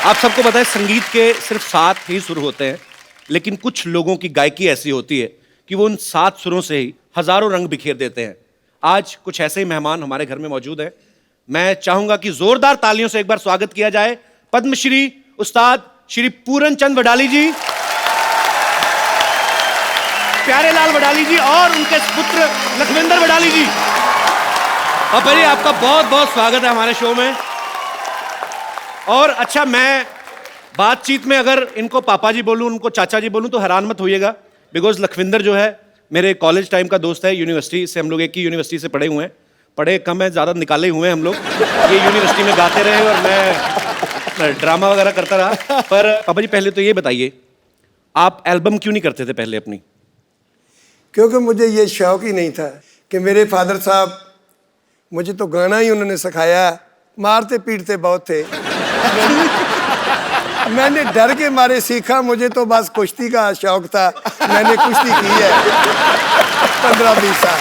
आप सबको पता है संगीत के सिर्फ 7 ही सुर होते हैं, लेकिन कुछ लोगों की गायकी ऐसी होती है कि वो उन 7 सुरों से ही हजारों रंग बिखेर देते हैं। आज कुछ ऐसे ही मेहमान हमारे घर में मौजूद हैं। मैं चाहूंगा कि जोरदार तालियों से एक बार स्वागत किया जाए पद्मश्री उस्ताद श्री पूरन चंद वडाली जी, प्यारेलाल वडाली जी और उनके पुत्र लखविंदर वडाली जी। और भाई आपका बहुत बहुत स्वागत है हमारे शो में। और अच्छा, मैं बातचीत में अगर इनको पापा जी बोलूं, उनको चाचा जी बोलूं तो हैरान मत होइएगा, बिकॉज लखविंदर जो है मेरे कॉलेज टाइम का दोस्त है। यूनिवर्सिटी से हम लोग एक ही यूनिवर्सिटी से पढ़े हुए हैं, पढ़े कम है ज़्यादा निकाले हुए हैं हम लोग। ये यूनिवर्सिटी में गाते रहे और मैं ड्रामा वगैरह करता रहा। पर पापा जी पहले तो ये बताइए, आप एल्बम क्यों नहीं करते थे पहले अपनी? क्योंकि मुझे ये शौक ही नहीं था कि मेरे फादर साहब, मुझे तो गाना ही उन्होंने सिखाया, मारते पीटते बहुत थे। मैंने डर के मारे सीखा, मुझे तो बस कुश्ती का शौक था, मैंने कुश्ती की है 15-20 साल।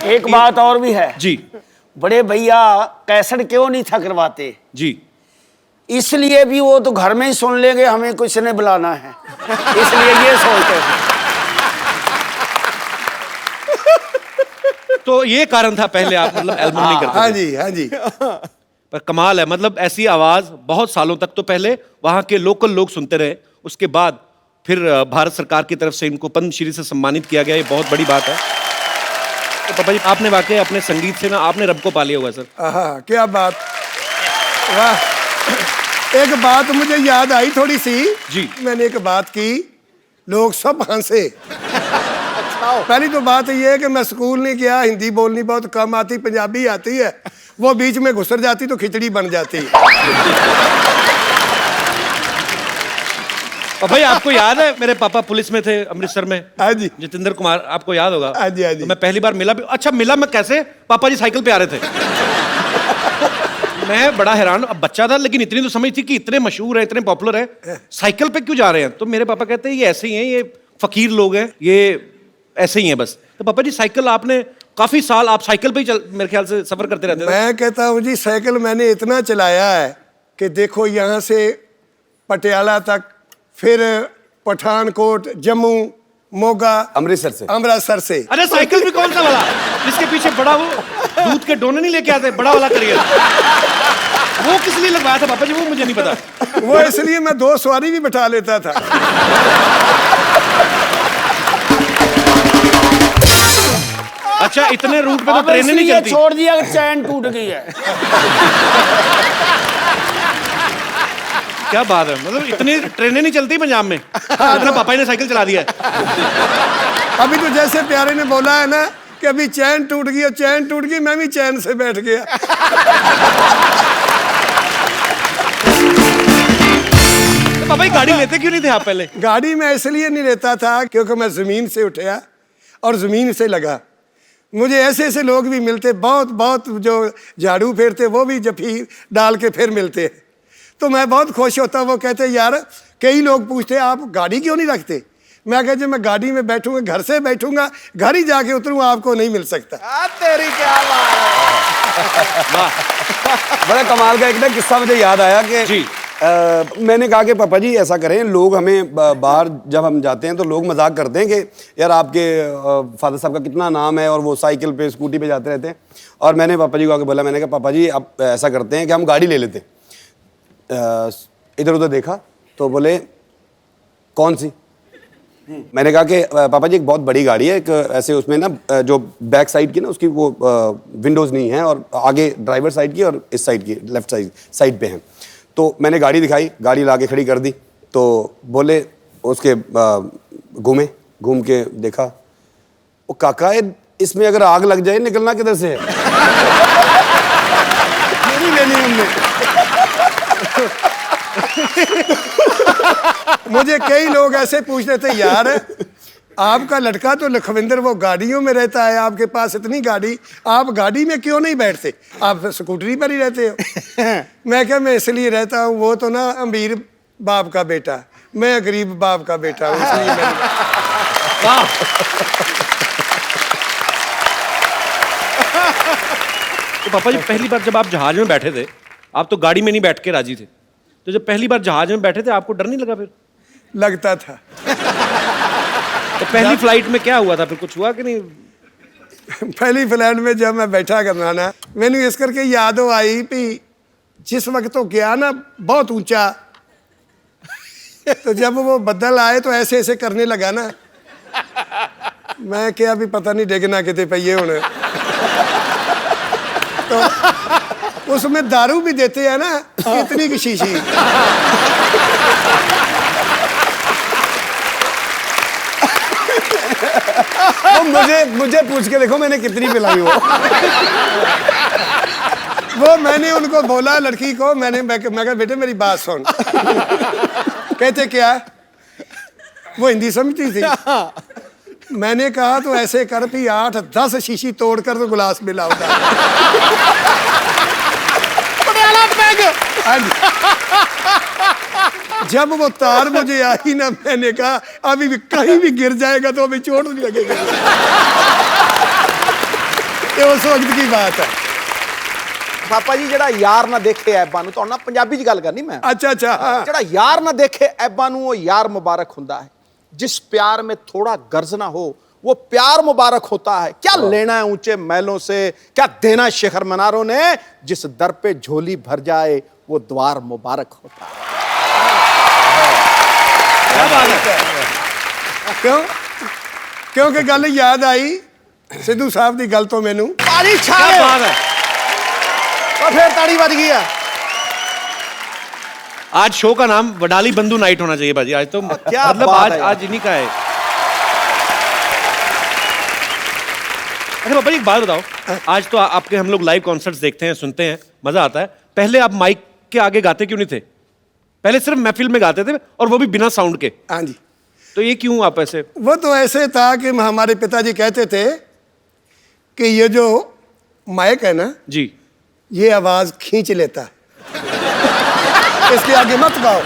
एक बात और भी है जी। बड़े भैया कैसेट क्यों नहीं था करवाते? जी, इसलिए भी वो तो घर में ही सुन लेंगे, हमें कुछ ने बुलाना है, इसलिए ये सोचते थे। तो ये कारण था पहले आप मतलब एल्बम नहीं करते हाँ थे। जी, हाँ जी। पर कमाल है, मतलब ऐसी आवाज बहुत सालों तक तो पहले वहां के लोकल लोग सुनते रहे, उसके बाद फिर भारत सरकार की तरफ से इनको पद्मश्री से सम्मानित किया गया। ये बहुत बड़ी बात है। तो पापा जी आपने वाकई अपने संगीत से ना आपने रब को पा लिया हुआ सर। हाँ, क्या बात, वाह। एक बात मुझे याद आई थोड़ी सी जी। मैंने एक बात की, लोग सब हंसे। पहली तो बात ये है कि मैं स्कूल नहीं गया, हिंदी बोलनी बहुत कम आती, पंजाबी आती है, वो बीच में घुसर जाती तो खिचड़ी बन जाती। और भाई आपको याद है मेरे पापा पुलिस में थे अमृतसर में? हाँ जी, जितेंद्र कुमार, आपको याद होगा। हाँ जी, हाँ जी। तो मैं पहली बार मिला भी। अच्छा, मिला मैं कैसे? पापा जी साइकिल पे आ रहे थे। मैं बड़ा हैरान, अब बच्चा था लेकिन इतनी तो समझ थी कि इतने मशहूर है, इतने पॉपुलर है, साइकिल पे क्यों जा रहे हैं? तो मेरे पापा कहते हैं ये ऐसे ही हैं, ये फकीर लोग हैं, ये ऐसे ही हैं बस। तो पापा जी साइकिल आपने काफी साल आप साइकिल पे ही मेरे ख्याल से सफर करते रहते थे। मैं कहता हूँ जी, साइकिल मैंने इतना चलाया है कि देखो यहाँ से पटियाला तक, फिर पठानकोट, जम्मू, मोगा, अमृतसर से। अरे साइकिल भी कौन सा वाला जिसके पीछे बड़ा वो दूध के डोने नहीं लेके आते, बड़ा वाला करियर, वो किस लिए लगवाया था पापा जी? वो मुझे नहीं पता। वो इसलिए मैं 2 सवारी भी बैठा लेता था। अच्छा, इतने रूट पे तो अब ट्रेनें नहीं इसलिए चलती। छोड़ दिया कि चैन टूट गई है। क्या बात है, मतलब इतनी ट्रेनें नहीं चलती पंजाब में, इतना पापा जी ने साइकिल चला दिया है। अभी तो जैसे प्यारे ने बोला है ना कि अभी चैन टूट गई, और चैन टूट गई, मैं भी चैन से बैठ गया। तो पापा जी गाड़ी लेते क्यों नहीं थे आप पहले? गाड़ी में इसलिए नहीं लेता था क्योंकि मैं जमीन से उठा और जमीन से लगा। मुझे ऐसे ऐसे लोग भी मिलते, बहुत बहुत जो झाड़ू फेरते, वो भी जफी डाल के फिर मिलते हैं, तो मैं बहुत खुश होता। वो कहते यार, कई लोग पूछते आप गाड़ी क्यों नहीं रखते? मैं कहता जब मैं गाड़ी में बैठूंगा, घर से बैठूंगा, घर ही जाके उतरूंगा, आपको नहीं मिल सकता। तेरी क्या बात है। बड़ा कमाल का एक ना किस्सा मुझे याद आया कि जी। मैंने कहा कि पापा जी ऐसा करें, लोग हमें बाहर जब हम जाते हैं तो लोग मजाक करते हैं कि यार आपके फादर साहब का कितना नाम है और वो साइकिल पे स्कूटी पे जाते रहते हैं। और मैंने पापा जी को आके बोला, मैंने कहा पापा जी आप ऐसा करते हैं कि हम गाड़ी ले लेते हैं। इधर उधर देखा तो बोले कौन सी? मैंने कहा कि पापा जी एक बहुत बड़ी गाड़ी है, एक ऐसे उसमें ना जो बैक साइड की ना उसकी वो विंडोज़ नहीं है, और आगे ड्राइवर साइड की और इस साइड की लेफ्ट साइड पे हैं। तो मैंने गाड़ी दिखाई, गाड़ी ला के खड़ी कर दी, तो बोले उसके घूम के देखा, वो काका इसमें अगर आग लग जाए निकलना किधर से है? मेरी लेनी उनने। मुझे कई लोग ऐसे पूछ रहे थे, यार आपका लड़का तो लखविंदर वो गाड़ियों में रहता है, आपके पास इतनी गाड़ी, आप गाड़ी में क्यों नहीं बैठते? आप स्कूटरी पर ही रहते हो। मैं क्या, मैं इसलिए रहता हूँ, वो तो ना अमीर बाप का बेटा, मैं गरीब बाप का बेटा हूँ, इसलिए पापा जी पहली बार जब आप जहाज में बैठे थे, आप तो गाड़ी में नहीं बैठ के राजी थे, तो जब पहली बार जहाज में बैठे थे आपको डर नहीं लगा फिर? लगता था। तो पहली फ्लाइट में क्या हुआ था फिर, कुछ हुआ कि नहीं? पहली फ्लाइट में जब मैं बैठा करना ना, मैंने इस करके यादों आई कि जिस वक्त तो गया ना बहुत ऊंचा, तो जब वो बदल आए तो ऐसे ऐसे करने लगा ना, मैं क्या भी पता नहीं डिगना कितने पहिए होने। तो उसमें दारू भी देते हैं ना, इतनी की शीशी। तो मुझे पूछ के देखो मैंने कितनी पिलाई हो। वो मैंने उनको बोला लड़की को, मैं कहा बेटे मेरी बात सुन। कहते क्या? वो हिंदी समझती थी। मैंने कहा तो ऐसे कर भी 8-10 शीशी तोड़कर तो गिलास में लाऊंगा। जब वो तार मुझे आई ना, मैंने कहा अभी भी कहीं भी गिर जाएगा तो अभी चोट नहीं लगेगी। ये उस वक्त की बात है। पापा जी ਜਿਹੜਾ ਯਾਰ ਨਾ ਦੇਖੇ ਐਬਾਂ ਨੂੰ, ਤੁਹਾਡੇ ਨਾਲ ਪੰਜਾਬੀ 'ਚ ਗੱਲ ਕਰਨੀ ਮੈਂ। अच्छा अच्छा हाँ। ਜਿਹੜਾ ਯਾਰ ਨਾ ਦੇਖੇ ऐबां ਨੂੰ, वो यार मुबारक ਹੁੰਦਾ है। जिस प्यार में थोड़ा गर्ज ना हो वो प्यार मुबारक होता है। क्या लेना है ऊंचे महलों से, क्या देना शिखर मीनारों ने, जिस दर पे झोली भर जाए वो द्वार मुबारक होता है। क्या बात है। क्यों? क्योंकि गल याद आई सिद्धू साहब की गल तो मैनू। ताली छा क्या गए। बात है। और फिर ताड़ी बज गई है। आज शो का नाम वडाली बंधु नाइट होना चाहिए बाजी। आज तो क्या मतलब बात आज है आज इन्हीं का है। अच्छा पापा जी एक बात बताओ, आज तो आपके हम लोग लाइव कॉन्सर्ट्स देखते हैं, सुनते हैं, मजा आता है। पहले आप माइक के आगे गाते क्यों नहीं थे? पहले सिर्फ महफिल में गाते थे और वो भी बिना साउंड के। हाँ जी। तो ये क्यों आप ऐसे? वो तो ऐसे था कि हमारे पिताजी कहते थे कि ये जो माइक है ना, जी ये आवाज खींच लेता है, इसके आगे मत गाओ।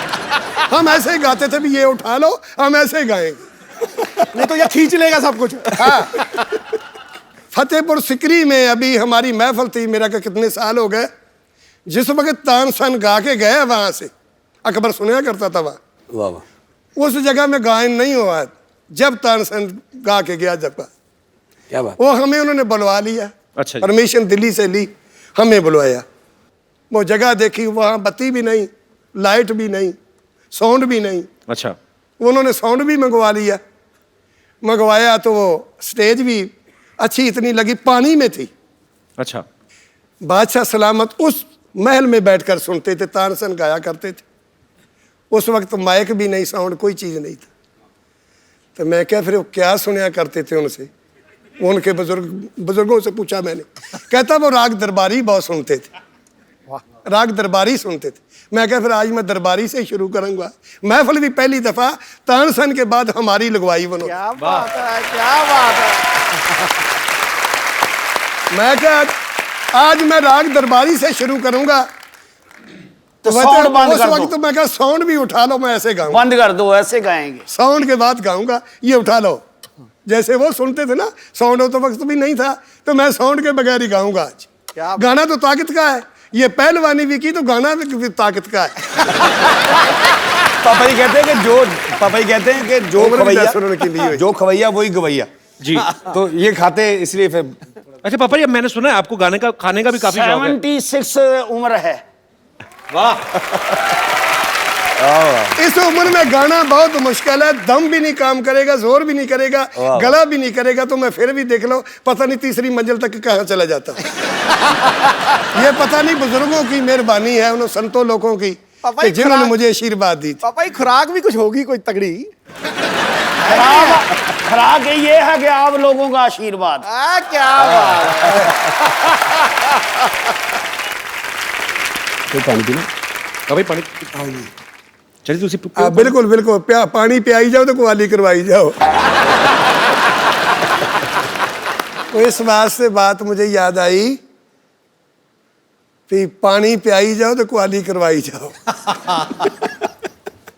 हम ऐसे ही गाते थे भी ये उठा लो, हम ऐसे ही गाएंगे, नहीं तो ये खींच लेगा सब कुछ। हाँ। फतेहपुर सिकरी में अभी हमारी महफिल थी, मेरा का कितने साल हो गए, जिस वक्त तानसन गा के गए वहां से, अकबर सुना करता था वहां, वाह वाह। उस जगह में गायन नहीं हुआ जब तानसन गा के गया। जब क्या बात। वो हमें उन्होंने बुलवा लिया। अच्छा जी। परमिशन दिल्ली से ली, हमें बुलवाया। वो जगह देखी, वहाँ बत्ती भी नहीं, लाइट भी नहीं, साउंड भी नहीं। अच्छा उन्होंने साउंड भी मंगवा लिया। मंगवाया तो वो स्टेज भी अच्छी इतनी लगी, पानी में थी। अच्छा बादशाह सलामत उस महल में बैठकर सुनते थे, तानसन गाया करते थे। उस वक्त माइक भी नहीं, साउंड कोई चीज़ नहीं था। तो मैं क्या फिर वो क्या सुनया करते थे उनसे, उनके बुजुर्गों से पूछा मैंने। कहता वो राग दरबारी बहुत सुनते थे, राग दरबारी सुनते थे। मैं क्या फिर आज मैं दरबारी से शुरू करूंगा। महफिल भी पहली दफा तानसन के बाद हमारी लगवाई बनो। क्या बात है, क्या बात है। मैं क्या आज मैं राग दरबारी से शुरू करूंगा। तो साउंड बंद उस कर वक्त दो, मैं क्या साउंड भी उठा लो, मैं ऐसे गाऊंगा। बंद कर दो, ऐसे गाएंगे। साउंड के बाद गाऊंगा, ये उठा लो। जैसे वो सुनते थे ना, साउंड तो वक्त भी नहीं था, तो मैं साउंड के बगैर ही गाऊंगा आज। क्या गाना तो ताकत का है, ये पहलवानी भी की तो गाना भी ताकत का है। पापा जी कहते हैं कि जो उम्र भी खवैया, 10 उन्होंने की ली हुई। जो खवैया वही गवैया जी। तो ये खाते इसलिए फिर। अच्छा पापा जी, अब मैंने सुना है आपको गाने का, खाने का भी काफी शौक है। 76 उम्र है। वाह। इस उम्र में गाना बहुत मुश्किल है, दम भी नहीं काम करेगा, जोर भी नहीं करेगा, गला भी नहीं करेगा। तो मैं फिर भी देख लो, पता नहीं तीसरी मंजिल तक कहाँ चला जाता। ये पता नहीं बुजुर्गों की मेहरबानी है, उन संतों लोगों की, पापा कि जी जिन्होंने खुराक- मुझे आशीर्वाद दी थी। पापा जी खुराक भी कुछ होगी, कोई तगड़ी। खराक ये है कि आप लोगों का आशीर्वाद। क्या बात है। तो पानी पीना। भाई पानी चलिए तुसी बिल्कुल बिल्कुल, पानी पियाई जाओ तो कुआली करवाई जाओ। तो इस बात से बात मुझे याद आई कि पानी पियाई जाओ तो कुआली करवाई जाओ।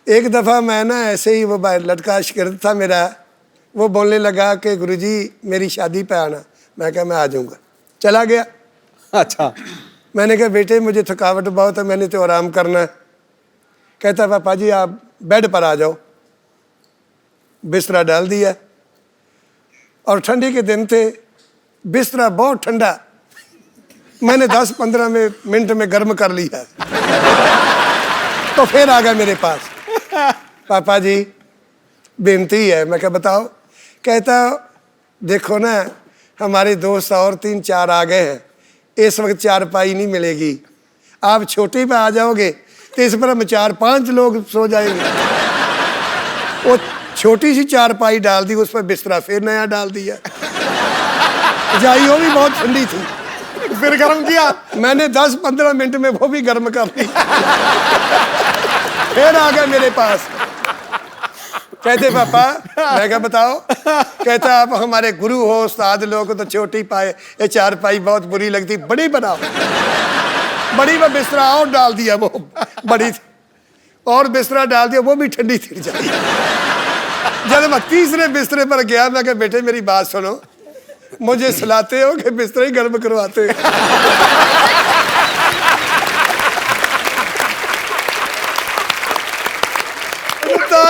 एक दफ़ा मैं ना ऐसे ही, वो लड़का शिगिर्द था मेरा, वो बोलने लगा कि गुरुजी मेरी शादी पे आना। मैं कहा मैं आ जाऊँगा। चला गया। अच्छा। मैंने कहा बेटे मुझे थकावट बहुत है, मैंने तो आराम करना है। कहता पापा जी आप बेड पर आ जाओ। बिस्तरा डाल दिया और ठंडी के दिन थे, बिस्तरा बहुत ठंडा, मैंने 10-15 मिनट में गर्म कर लिया। तो फिर आ गया मेरे पास, पापा जी बेनती है। मैं क्या बताओ? कहता देखो ना हमारे दोस्त और 3-4 आ गए हैं, इस वक्त चारपाई नहीं मिलेगी, आप छोटी पे आ जाओगे तो इस पर हम 4-5 लोग सो जाएंगे। वो छोटी सी चारपाई डाल दी, उस पर बिस्तरा फिर नया डाल दिया। जाई वो भी बहुत ठंडी थी, फिर गर्म किया। मैंने 10-15 मिनट में वो भी गर्म कर दी। फिर आ गया मेरे पास, कहते पापा। मैं क्या बताओ? कहता आप हमारे गुरु हो, उस्ताद लोग तो छोटी पाए, ये चारपाई बहुत बुरी लगती, बड़ी बनाओ। बड़ी में बिस्तरा और डाल दिया, वो बड़ी थी और बिस्तरा डाल दिया, वो भी ठंडी थी जाती। जब मैं तीसरे बिस्तरे पर गया, मैं कहा बेटे मेरी बात सुनो, मुझे सुलाते हो कि बिस्तरा ही गर्म करवाते हो?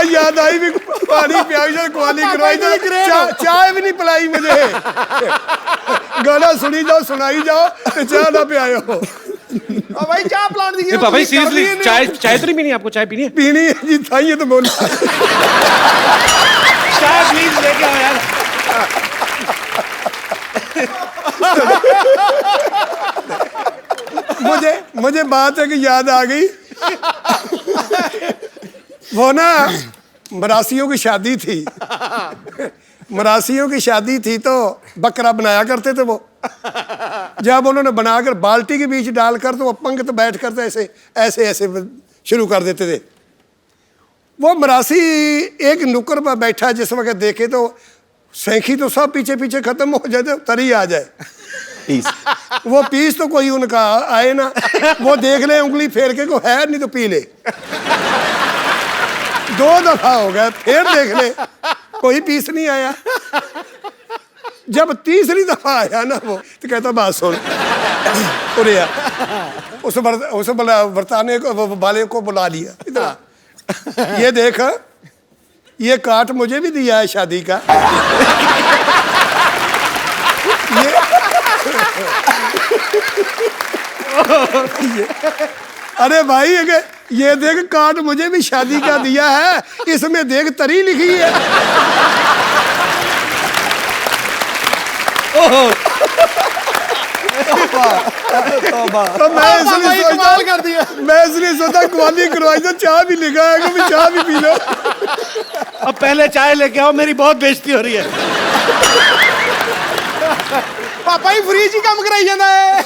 याद आई भी, पानी पियाई जाओ, कुआली करवाई जाओ, चाय भी नहीं पिलाई मुझे। गाना सुनी जाओ, सुनाई जाओ, तो चाय ना पियाओ। भाई चाय प्लान दी। पापा जी सीरियसली चाय तो नहीं पीनी? आपको चाय पीनी है? पीनी है जी, था ये तो बोला। चाय प्लीज लेके आओ यार। मुझे बात है कि याद आ गई। वो ना मरासियों की शादी थी, मरासियों की शादी थी तो बकरा बनाया करते थे वो। जब उन्होंने बनाकर बाल्टी के बीच डालकर तो वो पंगत बैठ कर ऐसे ऐसे ऐसे शुरू कर देते थे। वो मरासी एक नुक्कर पर बैठा, जिस वक्त देखे तो सैंखी तो सब पीछे पीछे खत्म हो जाए, तो तरी आ जाए पीस। वो पीस तो कोई उनका आए ना, वो देख ले उंगली फेर के को है, नहीं तो पी ले। 2 दफा हो गया, फिर देख ले कोई पीस नहीं आया। जब तीसरी दफा आया ना वो, तो कहता बात सुन, उस वर्ताने को वाले को बुला लिया, इधर ये देख, ये काट मुझे भी दिया है शादी का। अरे भाई ये देख काट मुझे भी शादी का दिया है, इसमें देख तरी लिखी है। तो मैं इसलिए सोचा कुआली करवाई तो चाय भी लिखा है, कभी चाय भी पी लो। अब पहले चाय लेके आओ, मेरी बहुत बेइज्जती हो रही है। पापा ही फ्रीज ही काम कराई जाता है।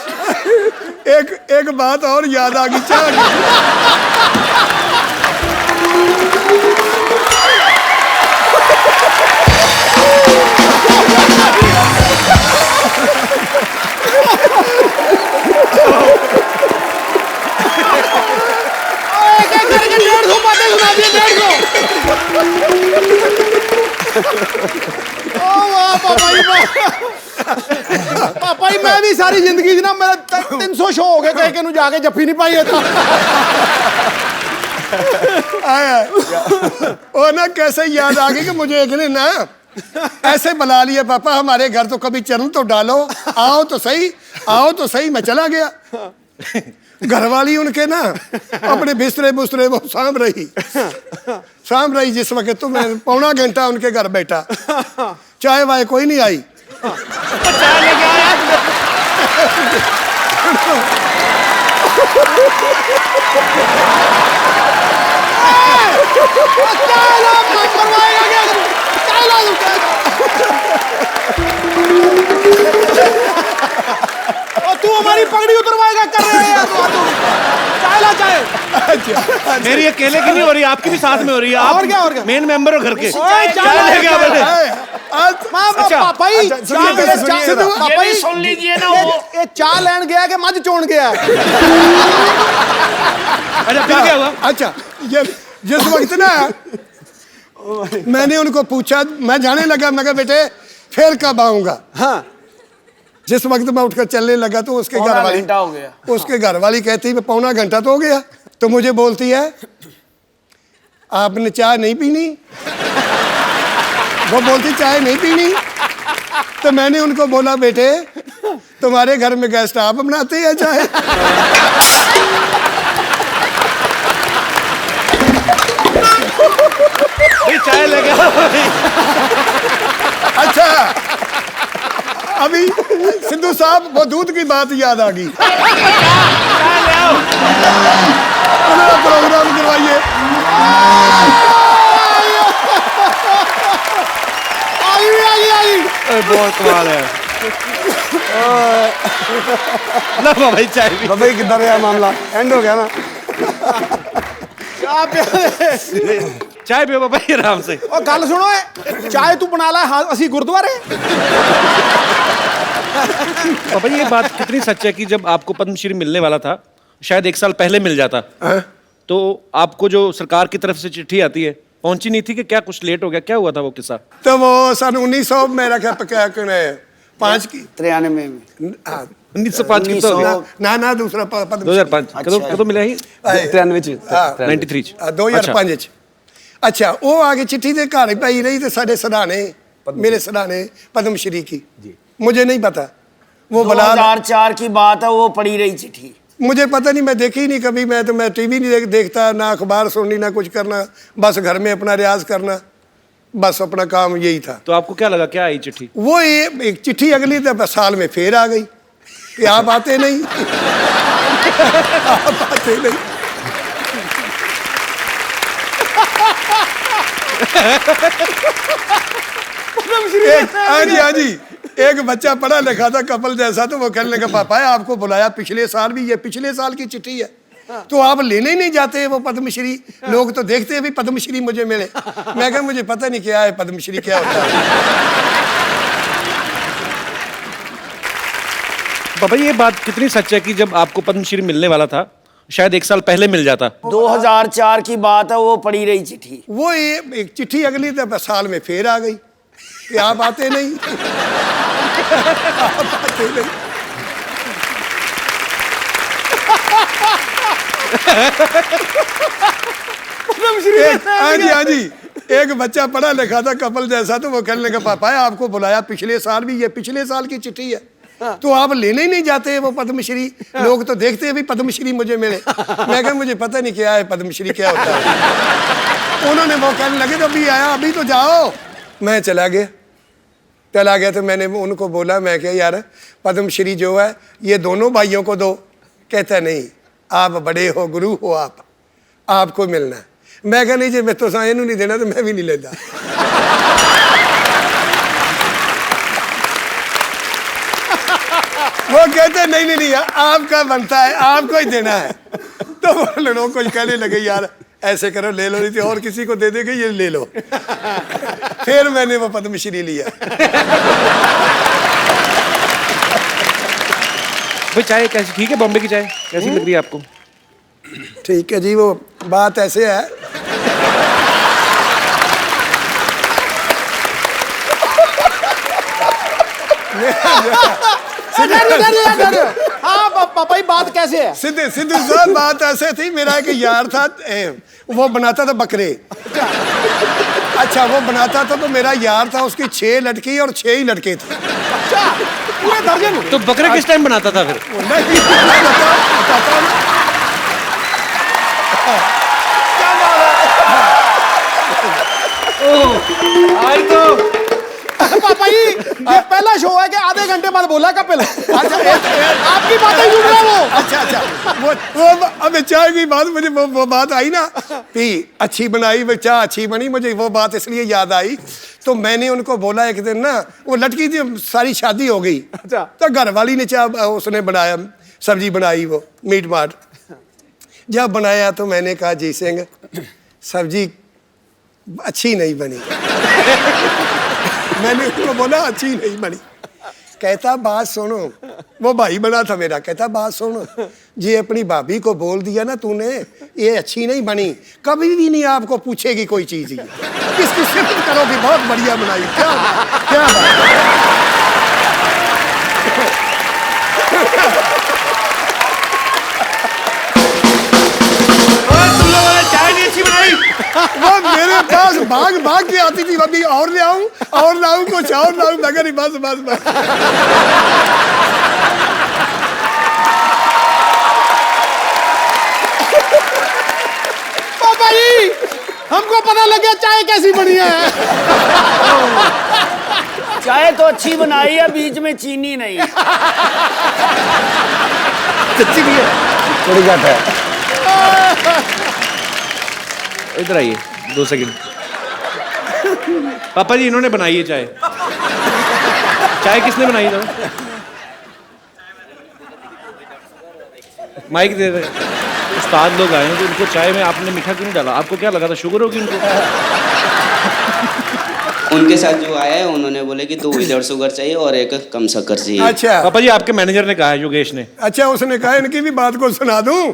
एक बात और याद आ गई, चाय पापा ही मैं भी सारी जिंदगी ना मेरा 300 शो हो गए, कहीं के जाके जफ्फी नहीं पाई होता। वो ना कैसे याद आ गई कि मुझे एक ने ना ऐसे बुला लिया, पापा हमारे घर तो कभी चरण तो डालो, आओ तो सही, आओ तो सही। मैं चला गया, घरवाली उनके ना अपने बिस्तरे बुस्तरे वो साम रही। जिस वक्त तो मैं 1.25 घंटा उनके घर बैठा, चाय वाय कोई नहीं आई। चाय लेके आया। तू हमारी पगड़ी उतरवाएगा कर रहे हैं चाय ला चाय। मेरी अकेले की नहीं हो रही, आपकी भी साथ में हो रही है। और क्या मेन मेंबर हो घर के। चाय लेके आओ बेटे। पापा ही पापा ही सुन लीजिए ना, ये चाय लेन गया कि मज चोन गया? अच्छा फिर क्या हुआ? अच्छा ये जिस वक्त ना मैंने उनको पूछा, मैं जाने लगा, मैं कहा बेटे फिर कब आऊंगा? हाँ जिस वक्त मैं उठकर चलने लगा तो उसके पौना घर वाली घंटा हो गया। उसके घर वाली कहती है पौना घंटा तो हो गया। तो मुझे बोलती है आपने चाय नहीं पीनी। वो बोलती चाय नहीं पीनी। तो मैंने उनको बोला बेटे तुम्हारे घर में गेस्ट आप बनाते हैं चाय? चाय लगा। अच्छा अभी सिद्धू साहब वो दूध की बात याद आ गई। प्रोग्राम करवाइए। बहुत कमाल है। लो भाई चाय भी। भाई किधर है मामला, एंड हो गया ना। चाय पियो बाबा जी आराम से। और गल सुनो चाय तू बना ला हाँ असी गुरुद्वारे। बाबा जी ये बात कितनी सच है कि जब आपको पद्मश्री मिलने वाला था शायद 1 साल पहले मिल जाता तो आपको जो सरकार की तरफ से चिट्ठी आती है पहुंची नहीं थी कि क्या कुछ लेट हो गया, क्या हुआ था वो किस्सा? तो वो सन 1900 मेरा क्या 5 की 93 में 1905 की तो 1900 ना दूसरा पद्म 2005 कदों मिला ही 93 93 2005 अच्छा वो आगे चिट्ठी दे घर पाई रही तो साढ़े सराहने मेरे सराहने पद्मश्री की मुझे नहीं पता वो बला 2004 की बात है, वो पड़ी रही चिट्ठी। मुझे पता नहीं, मैं देखी ही नहीं कभी। मैं टीवी नहीं देखता, ना अखबार सुननी, ना कुछ करना, बस घर में अपना रियाज करना, बस अपना काम यही था। तो आपको क्या लगा, क्या आई चिट्ठी? वो एक चिट्ठी अगली साल में फिर आ गई कि आप आते नहीं। आप आते नहीं। हाँ जी एक बच्चा पढ़ा लिखा था कपल जैसा, तो वो कहने लगा पापा आपको बुलाया पिछले साल भी, ये पिछले साल की चिट्ठी है तो आप लेने ही नहीं जाते वो पद्मश्री? लोग तो देखते हैं भी पद्मश्री मुझे मिले। मैं कहा मुझे पता नहीं क्या है पद्मश्री क्या होता है। बाबा ये बात कितनी सच है कि जब आपको पद्मश्री मिलने वाला था शायद 1 साल पहले मिल जाता? 2004 की बात है, वो पड़ी रही चिट्ठी। वो एक चिट्ठी अगली साल में फिर आ गई कि आप आते नहीं। आप आते नहीं। हाँ जी एक बच्चा पढ़ा लिखा था कपल जैसा, तो वो कहने लगा पापा आपको बुलाया पिछले साल भी, ये पिछले साल की चिट्ठी है तो आप लेने ही नहीं जाते वो पद्मश्री? लोग तो देखते हैं भी पद्मश्री मुझे मिले। मैं कहा मुझे पता नहीं क्या है पद्मश्री क्या होता है। उन्होंने वो कहने लगे तो अभी आया, अभी तो जाओ। मैं चला गया तो मैंने उनको बोला, मैं क्या यार पद्मश्री जो है ये दोनों भाइयों को दो। कहता नहीं आप बड़े हो, गुरु हो आप, आपको मिलना है। मैं कहा नहीं जी मैं तो साइन नहीं देना तो मैं भी नहीं लेता। वो कहते नहीं आपका बनता है, आपको ही देना है। तो वो लोग कुछ कहने लगे यार ऐसे करो ले लो, नहीं तो और किसी को दे देंगे, ये ले लो। फिर मैंने वो पद्मश्री लिया। भाई चाय कैसी, ठीक है? बॉम्बे की चाय कैसी लग रही है आपको? ठीक है जी, वो बात ऐसे है हाँ पापा बात कैसे है? सिद्धू साहब बात ऐसे थी, मेरा एक यार था वो बनाता था बकरे। अच्छा वो बनाता था तो मेरा यार था, उसकी 6 लड़की और 6 ही लड़के थे। अच्छा पूरे दर्जन? तो बकरे किस टाइम बनाता था फिर? आई तो पापा जी ये पहला शो है कि आधे घंटे बाद बोला कपिल। अच्छा आपकी बातें सुन रहा वो। अच्छा वो अब चाय की बात मुझे वो बात आई ना कि अच्छी बनाई, वो चाय अच्छी बनी, मुझे वो बात इसलिए याद आई। तो मैंने उनको बोला एक दिन ना, वो लड़की थी सारी शादी हो गई। अच्छा तो घर वाली ने चाय उसने बनाया, सब्जी बनाई, वो मीट माट जब बनाया तो मैंने कहा जी सिंह सब्जी अच्छी नहीं बनी। मैंने उसको बोला अच्छी नहीं बनी। कहता बात सुनो, वो भाई बना था मेरा। कहता बात सुनो जी, अपनी भाभी को बोल दिया ना तूने ये अच्छी नहीं बनी, कभी भी नहीं आपको पूछेगी कोई चीज। ये किसकी सिफत करोगी, बहुत बढ़िया बनाई। क्या बात और तुम लोगों ने चाय नहीं अच्छी बनाई। वो मेरे पास भाग भाग के आती थी, अभी और ले आऊं कुछ और लाऊं, मगर नहीं, बस बस बस। पापा जी, हमको पता लग गया चाय कैसी बनी है। चाय तो अच्छी बनाई है, बीच में चीनी नहीं। सच्ची भी है। थोड़ी घट है। इधर आइए 2 सेकंड। पापा जी इन्होंने बनाई है चाय। चाय किसने बनाई था? माइक दे रहे। उस्ताद लोग आए हैं तो उनको चाय में आपने मीठा क्यों नहीं डाला? आपको क्या लगा था शुगर होगी उनको? उनके साथ जो आया है उन्होंने बोले कि 2 विदाउट शुगर चाहिए और 1 कम शक्कर चाहिए। अच्छा पापा जी आपके मैनेजर ने कहा है, योगेश ने। अच्छा, उसने कहा इनकी भी बात को सुना दूं।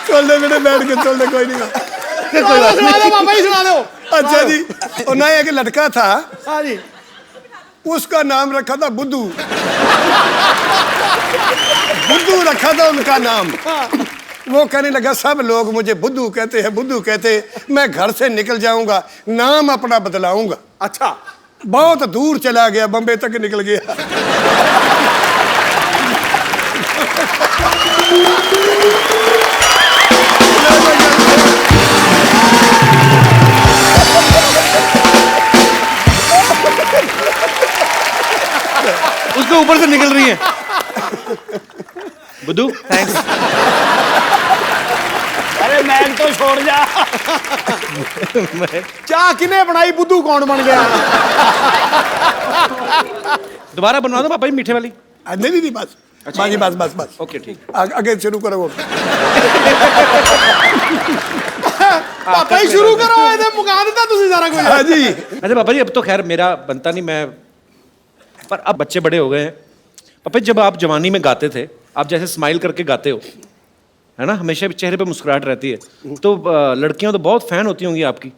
चल दे बेटे, बैठ के चल दे, कोई नहीं। सुना दो पापा जी, सुना दो। अच्छा जी, और ना एक लड़का था, हाँ जी। उसका नाम रखा था बुद्धू। बुद्धू रखा था उनका नाम। वो कहने लगा सब लोग मुझे बुद्धू कहते हैं, बुद्धू कहते हैं, मैं घर से निकल जाऊंगा, नाम अपना बदलाऊंगा। अच्छा, बहुत दूर चला गया, बम्बे तक निकल गया। उसके ऊपर से निकल रही है। बुद्धू थैंक्स। अरे मैग तो छोड़ जा। चाय किने बनाई, बुद्धू कौन बन गया? दोबारा बनवा दो पापा जी मीठे वाली। नहीं नहीं, बस बाकी बस बस बस। ओके ठीक। आगे शुरू करो। वो पापा जी शुरू करो, इधर मुका देता तुसी सारा कुछ। हाँ जी। अच्छा पापा जी अब तो खैर मेरा बनता नहीं, मैं पर अब बच्चे बड़े हो गए हैं। पापा जी जब आप जवानी में गाते थे, आप जैसे स्माइल करके गाते हो, है ना, हमेशा चेहरे पे मुस्कुराहट रहती है, तो लड़कियां तो बहुत फैन होती होंगी आपकी।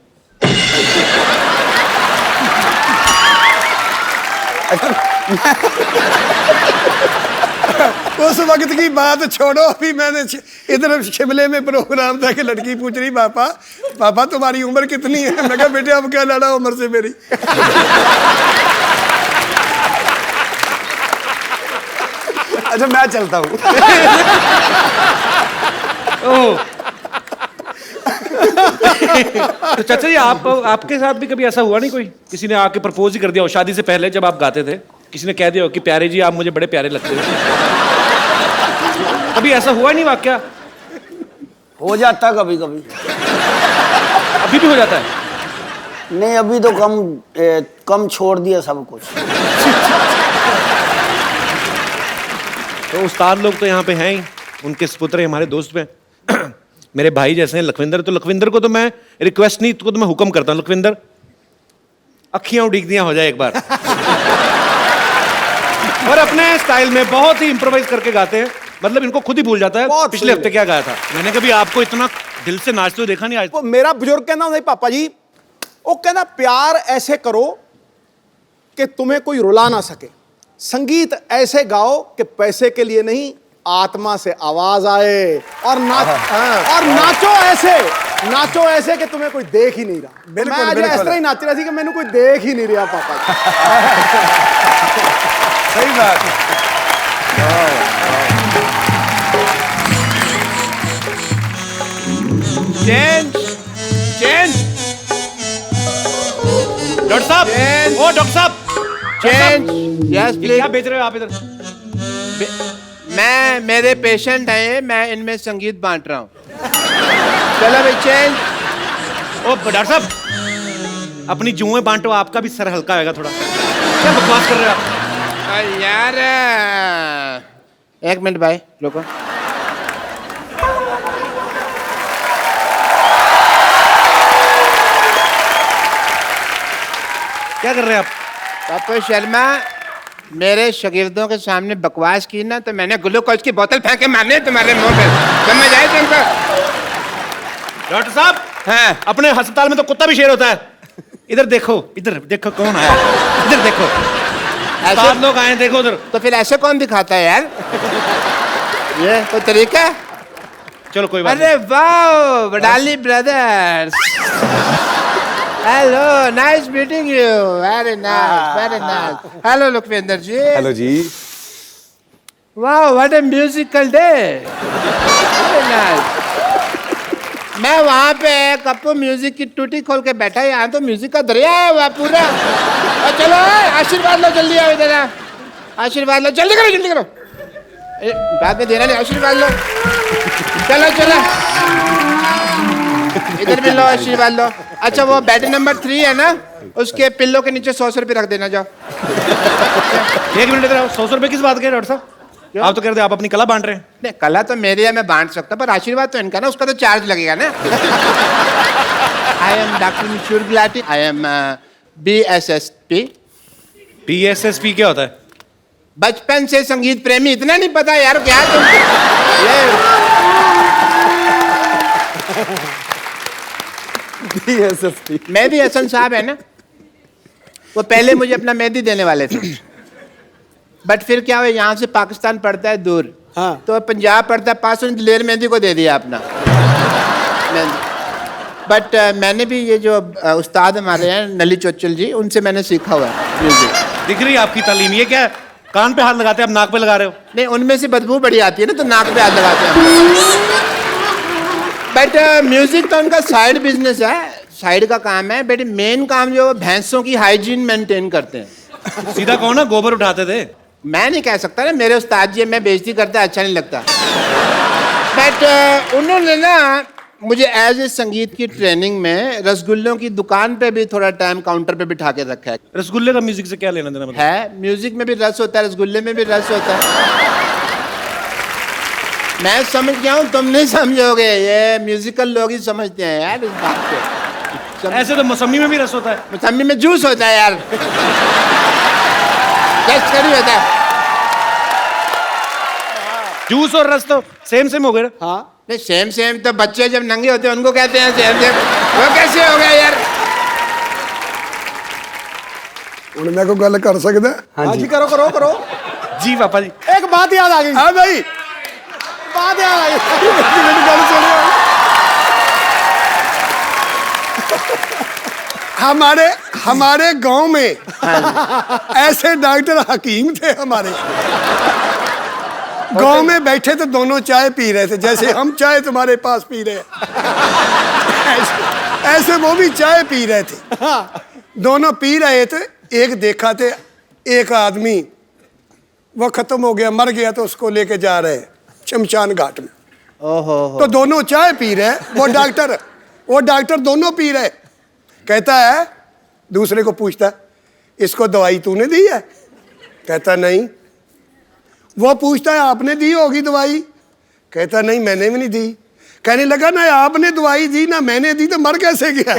उस वक्त की बात छोड़ो, अभी मैंने इधर शिमले में प्रोग्राम था कि लड़की पूछ रही पापा पापा तुम्हारी उम्र कितनी है? मैं कहा बेटे अब क्या लड़ा उम्र से मेरी। अच्छा मैं चलता हूँ। तो चाचा जी आपके साथ भी कभी ऐसा हुआ नहीं, कोई किसी ने आके प्रपोज ही कर दिया हो शादी से पहले, जब आप गाते थे किसी ने कह दिया हो कि प्यारे जी आप मुझे बड़े प्यारे लगते हो? कभी ऐसा हुआ नहीं वाकया? हो जाता कभी कभी। अभी भी हो जाता है? नहीं अभी तो कम छोड़ दिया सब कुछ। तो उस्ताद लोग तो यहाँ पे हैं ही, उनके सपुत्र हमारे दोस्त में मेरे भाई जैसे हैं लखविंदर, तो लखविंदर को तो मैं रिक्वेस्ट नहीं तो मैं हुक्म करता हूँ, लखविंदर अखियां उड़ीक दिया हो जाए एक बार। और अपने स्टाइल में बहुत ही इम्प्रोवाइज करके गाते हैं, मतलब इनको खुद ही भूल जाता है बहुत पिछले सही हफ्ते क्या गाया था। मैंने कभी आपको इतना दिल से नाचते हुए देखा नहीं आज। वो मेरा बुजुर्ग कहना नहीं पापा जी, वो कहना प्यार ऐसे करो कि तुम्हें कोई रुला ना सके, संगीत ऐसे गाओ कि पैसे के लिए नहीं आत्मा से आवाज आए, और नाचो ऐसे कि तुम्हें कोई देख ही नहीं रहा। बिल्कुल, मैं आज बिल्कुल। इस तरह ही नाच रहा थी कि मैंने कोई देख ही नहीं रहा पापा जी। सही बात। चेंज चेंज डॉक्टर साहब, ओ डॉक्टर साहब, चेंज। यस ये प्लीज। क्या बेच रहे हो आप इधर? मेरे पेशेंट हैं, मैं इनमें संगीत बांट रहा हूँ। चलो भाई चेंज। ओ डॉक्टर साहब अपनी जुएं बांटो, आपका भी सर हल्का होगा थोड़ा। क्या बकवास कर रहे हो आप? यार एक मिनट भाई रुको। क्या कर रहे हैं आप? पप्पू शर्मा मेरे शागिर्दों के सामने बकवास की ना तो मैंने ग्लूकोज की बोतल फेंक के मारने तुम्हारे मुंह पे, समझ आए तुमको? डॉक्टर साहब हाँ अपने अस्पताल में तो कुत्ता भी शेर होता है। इधर देखो कौन आया, इधर देखो, ऐसे 7 लोग आए, देखो उधर। तो फिर ऐसे कौन दिखाता है यार? ये कोई तरीका है? चलो कोई बात अरे वाह, Wadali brothers, hello, nice meeting you, very nice. Hello Lakhwinder ji. Hello जी। वाह, what a musical day, very nice. मैं वहाँ पे कप्पू म्यूजिक की टूटी खोल के बैठा, यहाँ तो म्यूजिक का दरिया है वहाँ पूरा। और चलो आशीर्वाद लो, जल्दी आओ इधर, आशीर्वाद लो, जल्दी करो। बाद में देना नहीं, आशीर्वाद लो, चलो इधर भी लो, आशीर्वाद लो। अच्छा, वो बेड नंबर 3 है ना, उसके पिल्लो के नीचे 100 रुपये रख देना, जाओ। 1 मिनट इधर आओ। 100 रुपए किस बात के डॉक्टर साहब? आप तो कह रहे थे आप अपनी कला बांट रहे हैं। नहीं, कला तो मेरी है, मैं बांट सकता, पर आशीर्वाद तो इनका ना, उसका तो चार्ज लगेगा ना। I am doctor Mishur Gulati, I am BSSP। PSSP क्या होता है? बचपन से संगीत प्रेमी, इतना नहीं पता यार क्या तुम? BSSP। मेहदी हसन साहब है ना, वो पहले मुझे अपना मेहंदी देने वाले थे, बट फिर क्या हुआ, यहाँ से पाकिस्तान पड़ता है दूर, हाँ। तो पंजाब पड़ता है पास, उन्होंने दिलेर मेहंदी को दे दिया अपना मेहंदी। बट मैंने भी ये जो उस्ताद हमारे हैं नली चोचल जी, उनसे मैंने सीखा हुआ है म्यूजिक। दिख रही है आपकी तालीम। ये क्या है? कान पे हाथ लगाते हैं, आप नाक पे लगा रहे हो। नहीं, उनमें से बदबू बड़ी आती है ना, तो नाक पे हाथ लगाते हैं। बट म्यूजिक तो उनका साइड बिजनेस है, साइड का काम है, बट मेन काम जो भैंसों की हाइजीन मेंटेन करते हैं। सीधा कहो ना, गोबर उठाते थे। मैं नहीं कह सकता ना, मेरे उस्ताद जी, मैं बेइज्जती करता अच्छा नहीं लगता। बट उन्होंने ना मुझे एज ए संगीत की ट्रेनिंग में रसगुल्लों की दुकान पे भी थोड़ा टाइम काउंटर पे बिठा के रखा है। रसगुल्ले का म्यूजिक से क्या लेना देना मतलब? है, म्यूजिक में भी रस होता है, रसगुल्ले में भी रस होता है। मैं समझ गया हूँ, तुम नहीं समझोगे, ये म्यूजिकल लोग ही समझते हैं यार इस बात को। ऐसे तो मौसमी में भी रस होता है। मौसमी में जूस होता है यार, टेस्ट करी होता है। जूस और रस तो सेम हो गए ना। हाँ, नहीं, सेम तो बच्चे जब नंगे होते हैं उनको कहते हैं सेम। वो कैसे हो गया यार? ਹੁਣ मैं कोई गल कर सकदा? हाँ जी। करो। जी पापा जी। एक बात याद आ गई। हाँ भाई, बात याद आ गई। मेरी गल सुनो। हमारे गांव में ऐसे डॉक्टर हकीम थे हमारे गांव में, बैठे तो दोनों चाय पी रहे थे, जैसे हम चाय तुम्हारे पास पी रहे हैं, ऐसे वो भी चाय पी रहे थे। दोनों पी रहे थे। एक देखा थे, एक आदमी वो खत्म हो गया, मर गया, तो उसको लेके जा रहे हैं शमशान घाट में। तो दोनों चाय पी रहे, वो डॉक्टर दोनों पी रहे। कहता है, दूसरे को पूछता, इसको दवाई तूने दी है? कहता नहीं। वो पूछता है, आपने दी होगी दवाई? कहता नहीं, मैंने भी नहीं दी। कहने लगा, ना आपने दवाई दी ना मैंने दी, तो मर कैसे गया?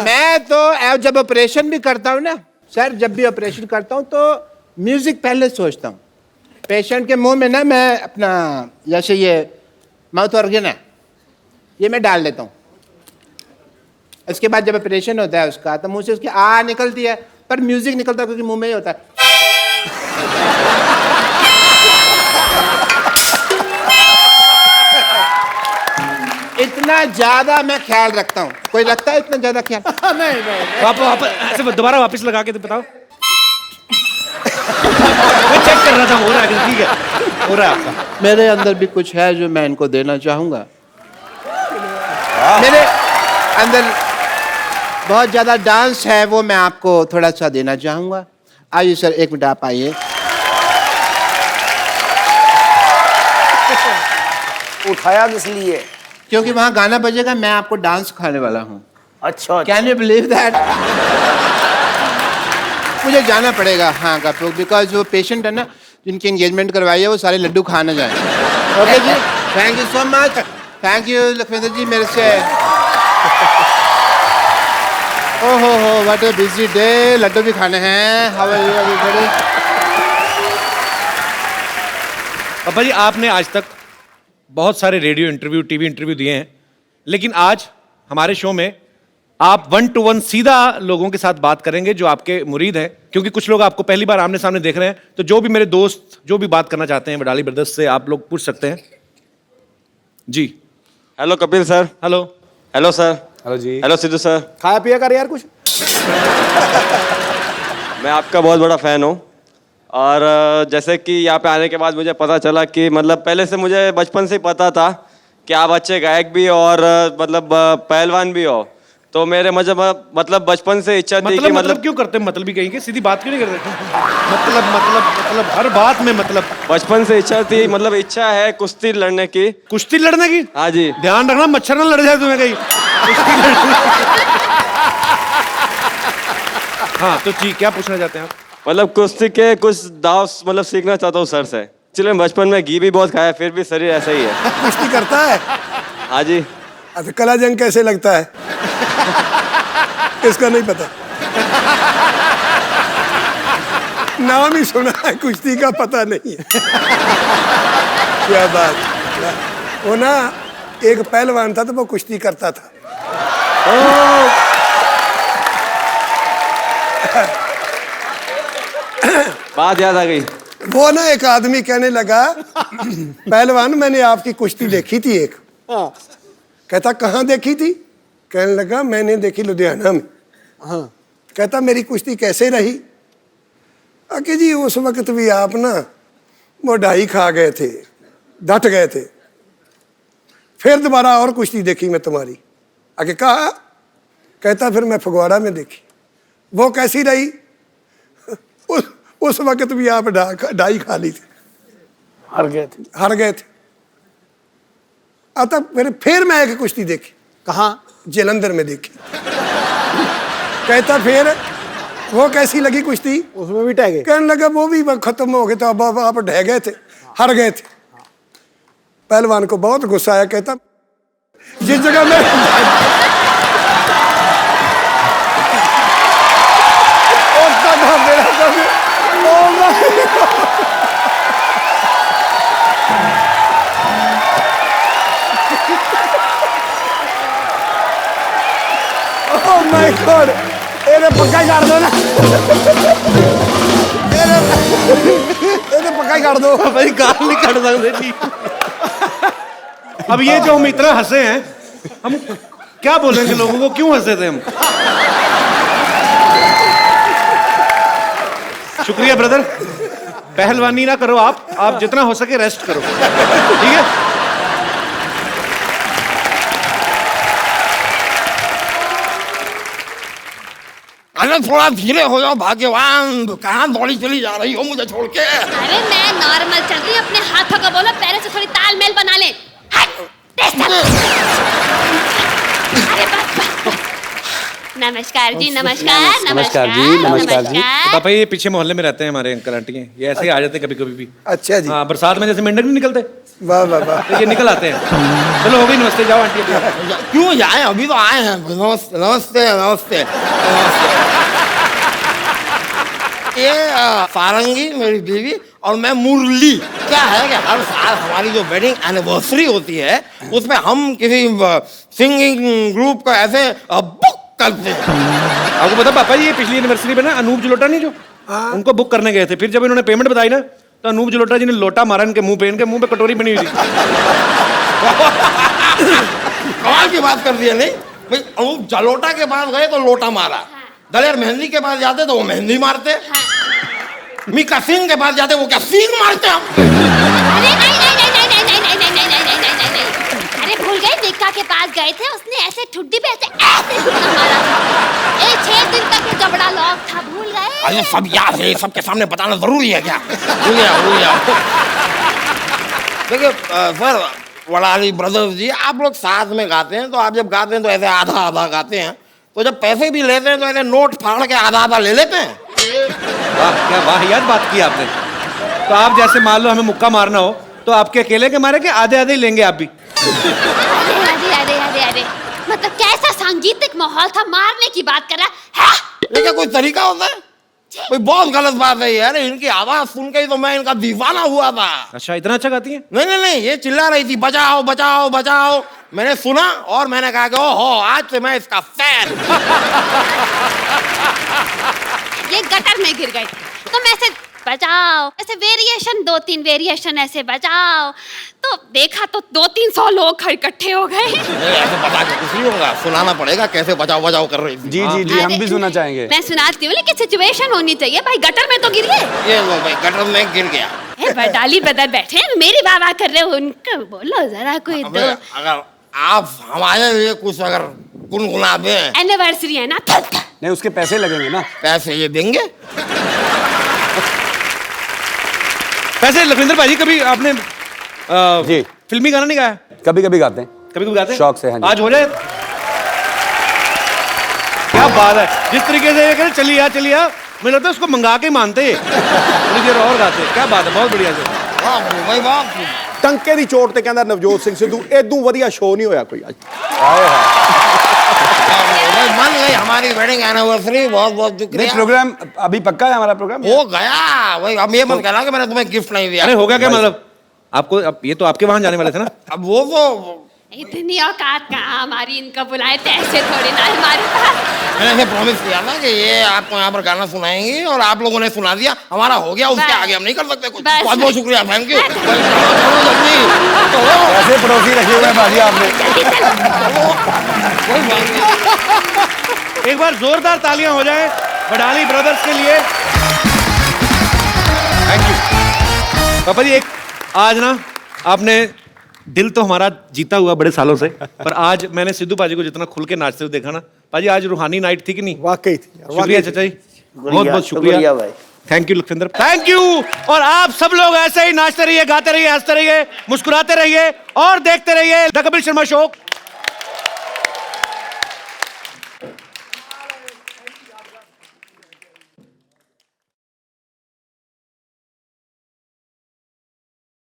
मैं तो जब ऑपरेशन भी करता हूँ ना सर, जब भी ऑपरेशन करता हूँ तो म्यूजिक पहले सोचता हूँ। पेशेंट के मुंह में ना मैं अपना, जैसे ये माउथ ऑर्गन है, ये मैं डाल लेता हूँ। इसके बाद जब ऑपरेशन होता है उसका, तो मुंह से उसकी आ निकलती है, पर म्यूजिक निकलता है क्योंकि मुंह में ही होता है। इतना ज्यादा मैं ख्याल रखता हूँ। कोई रखता है इतना ज्यादा ख्याल? नहीं। आप ऐसे दोबारा वापस लगा के तो बताओ। मैं चेक कर रहा था, हो रहा है, ठीक है, हो रहा है आपका। मेरे अंदर भी कुछ है जो मैं इनको देना चाहूंगा। मेरे अंदर बहुत ज्यादा डांस है, वो मैं आपको थोड़ा सा देना चाहूंगा। आइए सर, 1 मिनट आप आइए। उठाया किस लिए? क्योंकि वहां गाना बजेगा, मैं आपको डांस सिखाने वाला हूँ। अच्छा, कैन यू बिलीव दैट? मुझे जाना पड़ेगा हाँ कपूर, बिकॉज वो पेशेंट है ना जिनकी एंगेजमेंट करवाई है, वो सारे लड्डू खा ना जाए। ओके जी, thank you so much, thank you Lakhwinder ji मेरे से। ओहो हो, व्हाट अ बिजी डे। लड्डू भी खाने हैं। How are you everybody? पापा जी, आपने आज तक बहुत सारे रेडियो इंटरव्यू, टीवी इंटरव्यू दिए हैं, लेकिन आज हमारे शो में आप 1 to 1 सीधा लोगों के साथ बात करेंगे जो आपके मुरीद हैं, क्योंकि कुछ लोग आपको पहली बार आमने सामने देख रहे हैं। तो जो भी मेरे दोस्त जो भी बात करना चाहते हैं वडाली ब्रदर्स से, आप लोग पूछ सकते हैं जी। Hello Kapil sir. Hello. Hello sir. Hello जी। Hello Sidhu sir. खाया पिया कर यार कुछ। मैं आपका बहुत बड़ा फ़ैन हूँ और जैसे कि यहाँ पे आने के बाद मुझे पता चला कि मतलब पहले से मुझे बचपन से ही पता था कि आप अच्छे गायक भी और मतलब पहलवान भी हो। तो मेरे मतलब बचपन से इच्छा थी कि मतलब क्यों करते हैं? मतलब भी कहीं के सीधी बात क्यों नहीं करते? मतलब हर बात में मतलब। बचपन से इच्छा थी, मतलब इच्छा है कुश्ती लड़ने की। कुश्ती लड़ने की? हाँ जी। ध्यान रखना मच्छर ना लड़ जाए तुम्हें कहीं। कुश्ती लड़ने। हाँ तो जी, क्या पूछना चाहते हैं आप? मतलब कुश्ती के कुछ दाव मतलब सीखना चाहता हूँ सर से। चलिए, बचपन में घी भी बहुत खाया, फिर भी शरीर ऐसा ही है। कुश्ती करता है? हाँ जी। तो कला जंग कैसे लगता है? इसका नहीं पता। नाम ही सुना है, कुश्ती का पता नहीं है। क्या बात। वो ना एक पहलवान था तो वो कुश्ती करता था। बात याद आ गई। वो ना एक आदमी कहने लगा, पहलवान मैंने आपकी कुश्ती देखी थी एक। कहता कहाँ देखी थी? कहने लगा मैंने देखी लुधियाना में। कहता मेरी कुश्ती कैसे रही? कि जी उस वक्त भी आप ना वो ढाई खा गए थे, डट गए थे। फिर दोबारा और कुश्ती देखी मैं तुम्हारी। आगे कहा? कहता फिर मैं फगवाड़ा में देखी। वो कैसी रही? उस वक्त भी आप ढाई खा ली थी, हार गए थे। आता फिर मैं एक कुश्ती देखी। कहाँ? जलंधर में देखी। कहता फिर वो कैसी लगी कुश्ती? उसमें भी टह गए। कहने लगा वो भी खत्म हो गए थे, अब आप ढह गए थे, हार गए थे। पहलवान को बहुत गुस्सा आया। कहता जिस जगह में Oh my God! ਇਹਨੇ ਪੱਕਾ ਹੀ ਕਰ ਦੋ ਨਾ। ਇਹਨੇ पक्का ही कर दो। भाई गाल नहीं काट सकते जी। अब ये जो हम इतना हंसे हैं, हम क्या बोलेंगे लोगों को? क्यों हंसे थे हम? शुक्रिया ब्रदर। पहलवानी ना करो आप जितना हो सके रेस्ट करो, ठीक है? अरे थोड़ा धीरे हो जाओ भाग्यवान, कहाँ दौड़ी चली जा रही हो मुझे छोड़ के? अरे मैं नॉर्मल चल रही हूँ, अपने हाथों का बोलो, पैरों से थोड़ी तालमेल बना ले। अरे बस। नमस्कार जी, नमस्कार। नमस्कार जी, नमस्कार जी। पापा ये पीछे मोहल्ले में रहते हैं हमारे अंकल आंटी हैं, ये ऐसे ही आ जाते हैं कभी कभी भी। अच्छा जी। हाँ, बरसात में जैसे मेंढक नहीं निकलते, वाह वाह वाह। तो ये निकल आते हैं। चलो हो गई, नमस्ते, जाओ आंटी। क्यों जाए, अभी तो आए हैं। नमस्ते नमस्ते नमस्ते। ये सारंगी मेरी बीवी और मैं मुरली। क्या है कि हर साल हमारी जो वेडिंग एनिवर्सरी होती है उसमें हम किसी सिंगिंग ग्रुप को ऐसे बुक करते हैं। आपको पता पापा, ये पिछली एनिवर्सरी पे ना अनूप जलोटा नहीं जो, उनको बुक करने गए थे। फिर जब इन्होंने पेमेंट बताई ना, तो अनूप जलोटा जी ने लोटा मारा इनके मुंह पे, इनके मुंह पे कटोरी बनी हुई थी। कमाल की बात कर दी है। नहीं भाई, अनूप जलोटा के पास गए तो लोटा मारा, दलेर मेहंदी के पास जाते तो वो मेहंदी मारते, मीका सिंह के पास जाते वो क्या सींग मारते हम। अरे नहीं। अरे भूल गए, निक्का के पास गए थे, उसने ऐसे ठुड्डी पे ऐसे घुसा मारा था। 6 दिन तक ये जबड़ा लॉक था, भूल गए? अरे सब याद है, सबके सामने बताना जरूरी है क्या? भूल गया। देखिए सर, वडाली ब्रदर्स जी, आप लोग साथ में गाते हैं, तो आप जब गाते हैं तो ऐसे आधा आधा गाते हैं, तो जब पैसे भी लेते हैं तो ऐसे नोट फाड़ के आधा आधा ले लेते हैं। वाह, क्या वाहियात बात की आपने। तो आप जैसे मान लो हमें मुक्का मारना हो तो आपके अकेले के मारे के आधे आधे ही लेंगे आप भी? अरे अरे अरे अरे अरे, मतलब कैसा सांगीतिक माहौल था, मारने की बात कर रहा है? ये क्या कोई तरीका होता है? भाई बहुत गलत बात है यार, इनकी आवाज सुन के ही तो मैं इनका दीवाना हुआ था। अच्छा, इतना अच्छा गाती हैं? नहीं नहीं नहीं, ये चिल्ला रही थी बचाओ बचाओ बचाओ, मैंने सुना और मैंने कहा कि ओहो आज से मैं इसका फैन। ये गटर में गिर गए तो मैं ऐसे बजाओ, ऐसे वेरिएशन 2-3 वेरिएशन ऐसे बजाओ, तो देखा तो 200-300 लोग इकट्ठे हो गए। ऐसे बता के कुछ नहीं होगा, सुनाना पड़ेगा कैसे बचाओ बचाओ कर रही थी। जी जी जी, हम भी सुनना चाहेंगे। मैं सुनाती हूँ, लेकिन सिचुएशन होनी चाहिए भाई, गटर में तो गिरिए। ये लो भाई गटर में गिर गया। बटाली ब्रदर बैठे हैं, मेरी वाह कर रहे हो, उनको बोलो जरा कोई दो। अगर आप हमारे लिए कुछ अगर गुनगुना दें। एनिवर्सरी है ना, नहीं उसके पैसे लगेंगे ना। पैसे ये देंगे? वैसे लखविंदर भाई कभी आपने जी फिल्मी गाना नहीं गाया? कभी कभी गाते हैं, कभी कभी गाते हैं? शौक से। हाँ जी। आज हो जाए। क्या बात है, जिस तरीके से ये कह चलिए आ चलिए आ, मुझे लगता है उसको मंगा के मानते हैं, थोड़ी देर और गाते हैं। क्या बात है, बहुत बढ़िया से। वाह भाई वाह। ਟੰਕੇ ਦੀ ਚੋਟ ਤੇ ਕਹਿੰਦਾ ਨਵਜੋਤ ਸਿੰਘ ਸਿੱਧੂ ਇਦੋਂ ਵਧੀਆ ਸ਼ੋਅ ਨਹੀਂ ਹੋਇਆ ਕੋਈ ਅੱਜ। भाई मान गई हमारी वेडिंग एनिवर्सरी, बहुत बहुत नहीं शुक्रिया। प्रोग्राम अभी पक्का है हमारा प्रोग्राम। हो गया भाई, अब ये मत कहना कि मैंने तुम्हें गिफ्ट नहीं दिया। अरे हो गया क्या मतलब? आपको अब ये तो आपके वहां जाने वाले थे ना? अब वो तो इतनी औकात कहाँ हमारी, इनको बुलाए थे ऐसे थोड़ी ना हमारे पास। मैंने इसे प्रॉमिस किया था कि ये आपको यहाँ पर गाना सुनाएंगी और आप लोगों ने सुना दिया, हमारा हो गया, उसके बस। आगे हम नहीं कर सकते कुछ। बस। बहुत बहुत शुक्रिया, थैंक यू। ऐसे पड़ोसी रखे हुए हैं भाजी आपने। एक बार जोरदार तालियां हो जाए वडाली ब्रदर्स के लिए। थैंक यू पापा जी। एक आज ना आपने दिल तो हमारा जीता हुआ बड़े सालों से, पर आज मैंने सिद्धू पाजी को जितना खुल के नाचते हुए देखा ना, पाजी आज रूहानी नाइट थी कि नहीं? वाकई थी, शुक्रिया चाचा जी, बहुत बहुत शुक्रिया भाई। Thank you Lakhwinder, thank you. और आप सब लोग ऐसे ही नाचते रहिए, गाते रहिए, हंसते रहिए, मुस्कुराते रहिए और देखते रहिए द कपिल शर्मा शो।